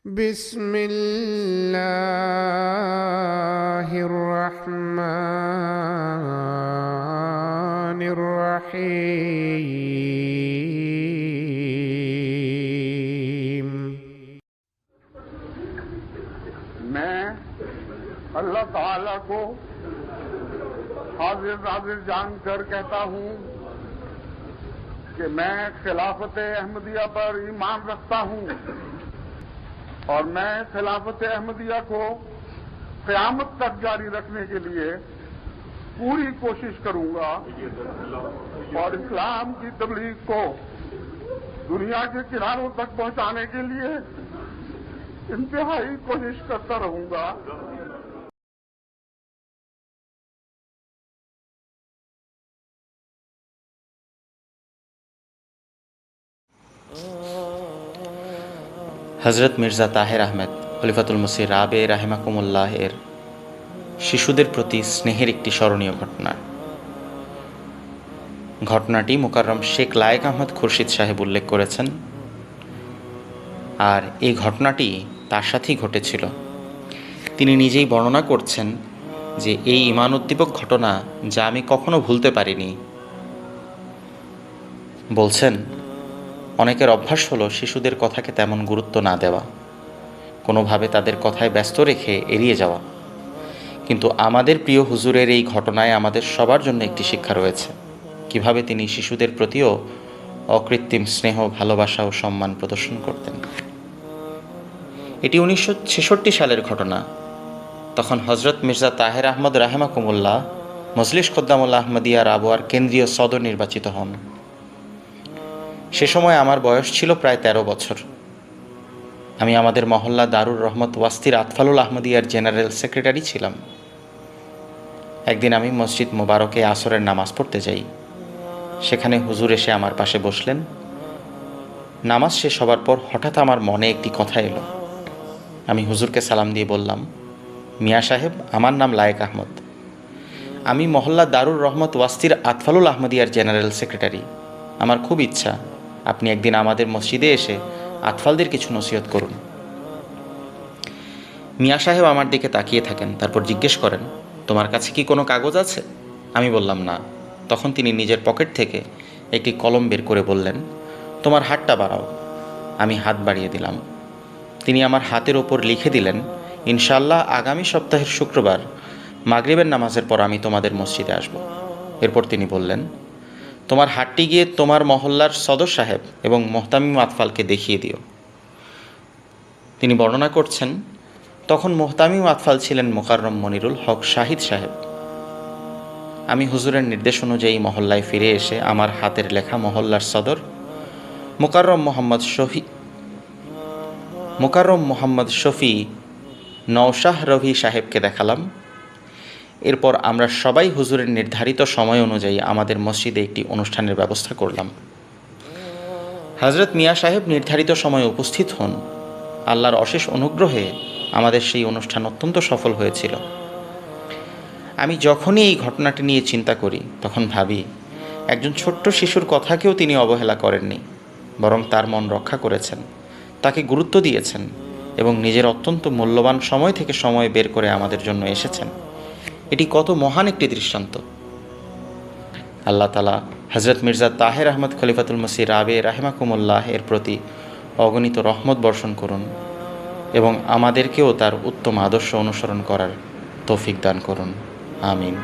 بسم الله الرحمن الرحيم। मैं अल्लाह ताला को हाजिर नाजिर जानकर कहता हूं कि मैं खिलाफत अहमदिया पर ईमान रखता हूं और मैं खिलाफत अहमदिया को क़यामत तक जारी रखने के लिए पूरी कोशिश करूंगा और इस्लाम की तबलीग को दुनिया के किनारों तक पहुंचाने के लिए इंतहाई कोशिश करता रहूंगा। হজরত মির্জা তাহের আহমেদ খলিফাতুল মসিহ রাবে রাহিমাকুমুল্লাহ এর শিশুদের প্রতি স্নেহের একটি স্মরণীয় ঘটনাটি মোকাররম শেখ লায়েক আহমদ খুরশিদ সাহেব উল্লেখ করেছেন। আর এই ঘটনাটি তার সাথেই ঘটেছিল। তিনি নিজেই বর্ণনা করছেন যে এই ঈমান উদ্দীপক ঘটনা যা আমি কখনো ভুলতে পারিনি। বলছেন, অনেকের অভ্যাস হলো শিশুদের কথাকে তেমন গুরুত্ব না দেওয়া, কোনোভাবে তাদের কথায় ব্যস্ত রেখে এড়িয়ে যাওয়া। কিন্তু আমাদের প্রিয় হুজুরের এই ঘটনায় আমাদের সবার জন্য একটি শিক্ষা রয়েছে, কিভাবে তিনি শিশুদের প্রতিও অকৃত্রিম স্নেহ, ভালোবাসা ও সম্মান প্রদর্শন করতেন। এটি 1966 সালের ঘটনা। তখন হজরত মির্জা তাহের আহমদ রাহিমাকুমুল্লাহ মজলিস খোদ্দামুল আহমদিয়া রাবোয়ার কেন্দ্রীয় সদর নির্বাচিত হন। সে সময় আমার বয়স ছিল প্রায় 13 বছর। আমি আমাদের মহল্লা দারুর রহমত ওয়াস্তির আতফালুল আহমদিয়ার জেনারেল সেক্রেটারি ছিলাম। একদিন আমি মসজিদ মোবারকে আসরের নামাজ পড়তে যাই। সেখানে হুজুর এসে আমার পাশে বসলেন। নামাজ শেষ হবার পর হঠাৎ আমার মনে একটি কথা এলো। আমি হুজুরকে সালাম দিয়ে বললাম, মিয়া সাহেব, আমার নাম লায়েক আহমদ। আমি মহল্লা দারুর রহমত ওয়াস্তির আতফালুল আহমদিয়ার জেনারেল সেক্রেটারি। আমার খুব ইচ্ছা আপনি একদিন আমাদের মসজিদে এসে আতফালদের কিছু নসিহত করুন। মিয়া সাহেব আমার দিকে তাকিয়ে থাকেন, তারপর জিজ্ঞেস করেন, তোমার কাছে কি কোনো কাগজ আছে? আমি বললাম না। তখন তিনি নিজের পকেট থেকে একটি কলম বের করে বললেন, তোমার হাতটা বাড়াও। আমি হাত বাড়িয়ে দিলাম। তিনি আমার হাতের ওপর লিখে দিলেন, ইনশাআল্লাহ আগামী সপ্তাহের শুক্রবার মাগরিবের নামাজের পর আমি তোমাদের মসজিদে আসব। এরপর তিনি বললেন, তোমার হাতটি গিয়ে তোমার মহল্লার সদর সাহেব এবং মোহতামিম আতফালকে দেখিয়ে দিও। তিনি বর্ণনা করছেন, তখন মোহতামিম আতফাল ছিলেন মোকাররম মনিরুল হক শাহিদ সাহেব। আমি হুজুরের নির্দেশ অনুযায়ী মহল্লায় ফিরে এসে আমার হাতের লেখা মহল্লার সদর মোকাররম মোহাম্মদ শফি নওশাহ রভি সাহেবকে দেখালাম। এরপর আমরা সবাই হুজুরের নির্ধারিত সময় অনুযায়ী আমাদের মসজিদে একটি অনুষ্ঠানের ব্যবস্থা করলাম। হজরত মিয়া সাহেব নির্ধারিত সময়ে উপস্থিত হন। আল্লাহর অশেষ অনুগ্রহে আমাদের সেই অনুষ্ঠান অত্যন্ত সফল হয়েছিল। আমি যখনই এই ঘটনাটি নিয়ে চিন্তা করি তখন ভাবি, একজন ছোট্ট শিশুর কথাকেও তিনি অবহেলা করেননি, বরং তার মন রক্ষা করেছেন, তাকে গুরুত্ব দিয়েছেন এবং নিজের অত্যন্ত মূল্যবান সময় থেকে সময় বের করে আমাদের জন্য এসেছেন। এটি কত মহান একটি দৃষ্টান্ত। আল্লাহ তাআলা হজরত মির্জা তাহের আহমদ খলিফাতুল মসিহ রাবে রাহিমাকুমুল্লাহ এর প্রতি অগণিত রহমত বর্ষণ করুন এবং আমাদেরকেও তার উত্তম আদর্শ অনুসরণ করার তৌফিক দান করুন। আমিন।